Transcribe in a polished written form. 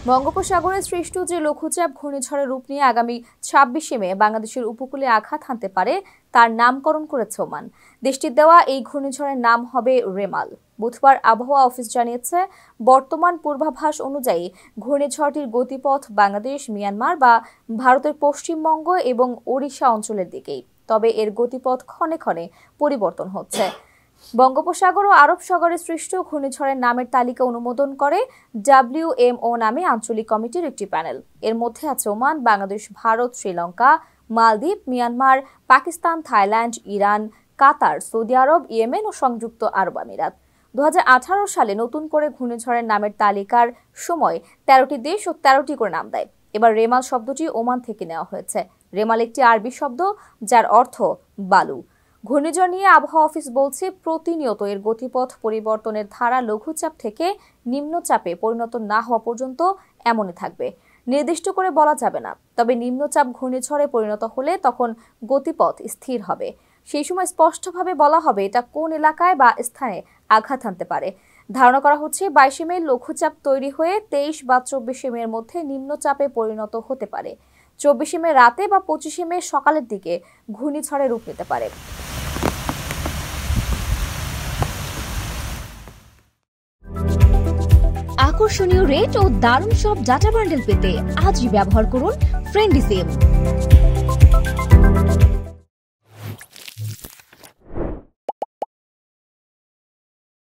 বঙ্গোপসাগরে সৃষ্ট যে লঘুচাপ ঘূর্ণিঝড়ের রূপ নিয়ে আগামী ২৬শে মে বাংলাদেশের উপকূলে আঘাত হানতে পারে তার নামকরণ করেছে ওমান। দেশটির দেওয়া এই ঘূর্ণিঝড়ের নাম হবে রেমাল। বুধবার আবহাওয়া অফিস জানিয়েছে, বর্তমান পূর্বাভাস অনুযায়ী ঘূর্ণিঝড়টির গতিপথ বাংলাদেশ, মিয়ানমার বা ভারতের পশ্চিমবঙ্গ এবং ওড়িশা অঞ্চলের দিকেই। তবে এর গতিপথ ক্ষণে ক্ষণে পরিবর্তন হচ্ছে। বঙ্গোপসাগর ও আরব সাগরে সৃষ্ট ঘূর্ণিঝড়ের নামের তালিকা অনুমোদন করে WMO নামে আঞ্চলিক কমিটির একটি প্যানেল। এর মধ্যে আছে ওমান, বাংলাদেশ, ভারত, শ্রীলঙ্কা, মালদ্বীপ, মিয়ানমার, পাকিস্তান, থাইল্যান্ড, ইরান, কাতার, সৌদি আরব, ইয়েমেন ও সংযুক্ত আরব আমিরাত। ২০১৮ সালে নতুন করে ঘূর্ণিঝড়ের নামের তালিকার সময় ১৩টি দেশ ও ১৩টি করে নাম দেয়। এবার রেমাল শব্দটি ওমান থেকে নেওয়া হয়েছে। রেমাল একটি আরবি শব্দ যার অর্থ বালু। ঘূর্ণিঝড় নিয়ে আবহাওয়া অফিস বলছে, প্রতিনিয়ত এর গতিপথ পরিবর্তনের ধারা লঘুচাপ থেকে নিম্নচাপে পরিণত না হওয়া পর্যন্ত এমনই থাকবে। নির্দিষ্ট করে বলা যাবে না, তবে নিম্নচাপ ঘূর্ণিঝড়ে পরিণত হলে তখন গতিপথ স্থির হবে। সেই সময় স্পষ্টভাবে বলা হবে এটা কোন এলাকায় বা স্থানে আঘাত হানতে পারে। ধারণা করা হচ্ছে ২২শে মে লঘুচাপ তৈরি হয়ে ২৩ বা ২৪শে মের মধ্যে নিম্নচাপে পরিণত হতে পারে। ২৪শে মে রাতে বা ২৫শে মে সকালের দিকে ঘূর্ণিঝড়ে রূপ নিতে পারে। আকর্ষণীয় রেট ও দারুণ সব ডাটা বান্ডেল পেতে আজই ব্যবহার করুন ফ্রেন্ডলি সিম।